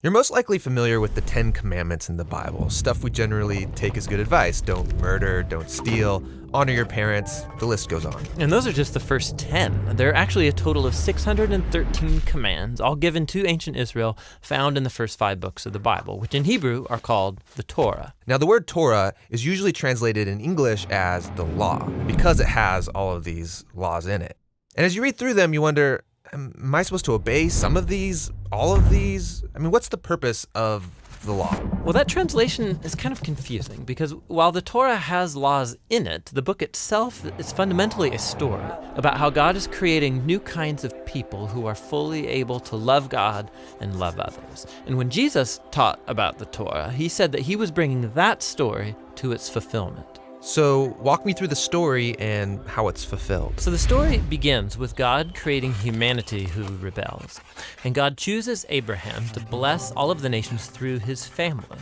You're most likely familiar with the 10 Commandments in the Bible, stuff we generally take as good advice. Don't murder, don't steal, honor your parents, the list goes on. And those are just the first 10. There are actually a total of 613 commands, all given to ancient Israel, found in the first 5 books of the Bible, which in Hebrew are called the Torah. Now, the word Torah is usually translated in English as the law, because it has all of these laws in it. And as you read through them, you wonder, am I supposed to obey some of these, all of these? I mean, what's the purpose of the law? Well, that translation is kind of confusing because while the Torah has laws in it, the book itself is fundamentally a story about how God is creating new kinds of people who are fully able to love God and love others. And when Jesus taught about the Torah, he said that he was bringing that story to its fulfillment. So walk me through the story and how it's fulfilled. So the story begins with God creating humanity who rebels. And God chooses Abraham to bless all of the nations through his family,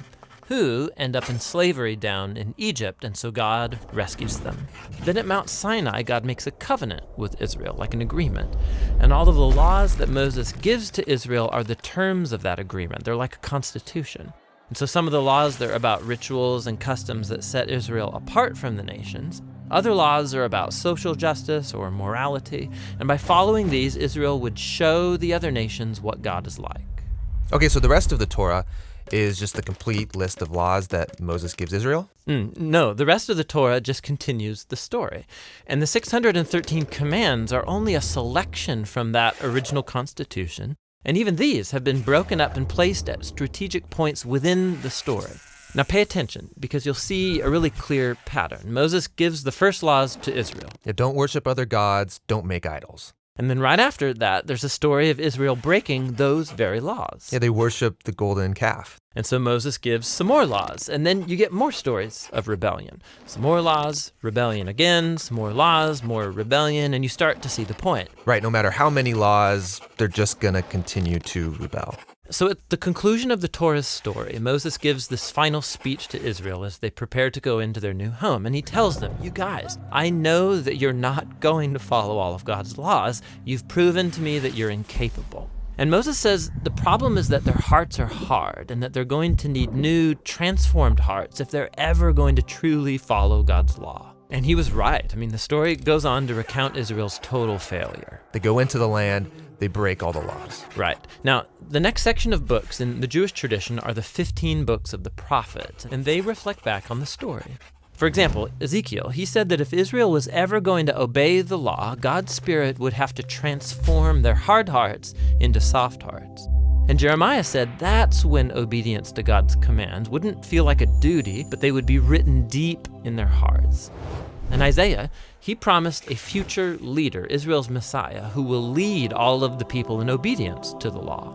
who end up in slavery down in Egypt, and so God rescues them. Then at Mount Sinai, God makes a covenant with Israel, like an agreement. And all of the laws that Moses gives to Israel are the terms of that agreement. They're like a constitution. And so some of the laws, they're about rituals and customs that set Israel apart from the nations. Other laws are about social justice or morality. And by following these, Israel would show the other nations what God is like. Okay, so the rest of the Torah is just the complete list of laws that Moses gives Israel? No, the rest of the Torah just continues the story. And the 613 commands are only a selection from that original constitution. And even these have been broken up and placed at strategic points within the story. Now pay attention, because you'll see a really clear pattern. Moses gives the first laws to Israel. Yeah, don't worship other gods, don't make idols. And then right after that, there's a story of Israel breaking those very laws. Yeah, they worship the golden calf. And so Moses gives some more laws, and then you get more stories of rebellion. Some more laws, rebellion again, some more laws, more rebellion, and you start to see the point. Right, no matter how many laws, they're just gonna continue to rebel. So at the conclusion of the Torah's story, Moses gives this final speech to Israel as they prepare to go into their new home. And he tells them, you guys, I know that you're not going to follow all of God's laws. You've proven to me that you're incapable. And Moses says the problem is that their hearts are hard and that they're going to need new, transformed hearts if they're ever going to truly follow God's law. And he was right. I mean, the story goes on to recount Israel's total failure. They go into the land, they break all the laws. Right. Now, the next section of books in the Jewish tradition are the 15 books of the prophets, and they reflect back on the story. For example, Ezekiel, he said that if Israel was ever going to obey the law, God's Spirit would have to transform their hard hearts into soft hearts. And Jeremiah said that's when obedience to God's commands wouldn't feel like a duty, but they would be written deep in their hearts. And Isaiah, he promised a future leader, Israel's Messiah, who will lead all of the people in obedience to the law.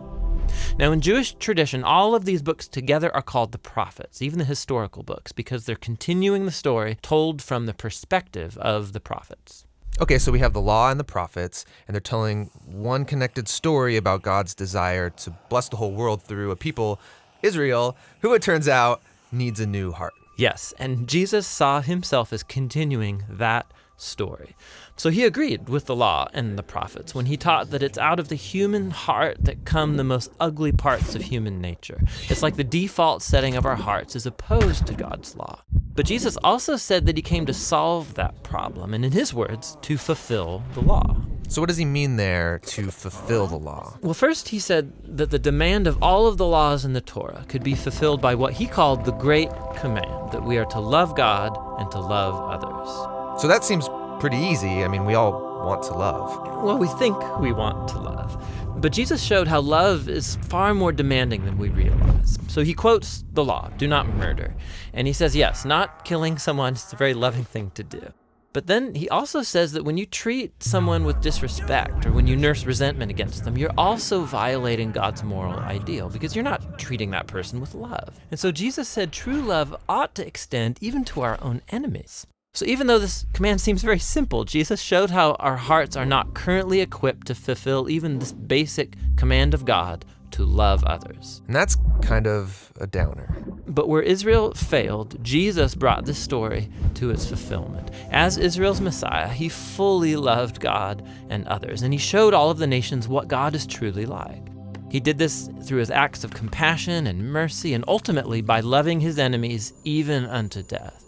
Now, in Jewish tradition, all of these books together are called the prophets, even the historical books, because they're continuing the story told from the perspective of the prophets. Okay, so we have the law and the prophets, and they're telling one connected story about God's desire to bless the whole world through a people, Israel, who it turns out needs a new heart. Yes, and Jesus saw himself as continuing that story. So he agreed with the law and the prophets when he taught that it's out of the human heart that come the most ugly parts of human nature. It's like the default setting of our hearts is opposed to God's law. But Jesus also said that he came to solve that problem, and in his words, to fulfill the law. So what does he mean there, to fulfill the law? Well, first he said that the demand of all of the laws in the Torah could be fulfilled by what he called the Great Command, that we are to love God and to love others. So that seems pretty easy. I mean, we all want to love. Well, we think we want to love. But Jesus showed how love is far more demanding than we realize. So he quotes the law, do not murder. And he says, yes, not killing someone is a very loving thing to do. But then he also says that when you treat someone with disrespect or when you nurse resentment against them, you're also violating God's moral ideal because you're not treating that person with love. And so Jesus said true love ought to extend even to our own enemies. So even though this command seems very simple, Jesus showed how our hearts are not currently equipped to fulfill even this basic command of God to love others. And that's kind of a downer. But where Israel failed, Jesus brought this story to its fulfillment. As Israel's Messiah, he fully loved God and others, and he showed all of the nations what God is truly like. He did this through his acts of compassion and mercy, and ultimately by loving his enemies even unto death.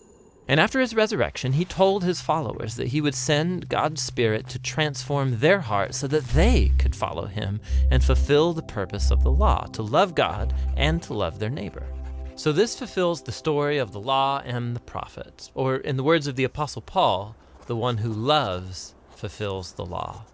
And after his resurrection, he told his followers that he would send God's Spirit to transform their hearts so that they could follow him and fulfill the purpose of the law, to love God and to love their neighbor. So this fulfills the story of the law and the prophets, or in the words of the Apostle Paul, the one who loves fulfills the law.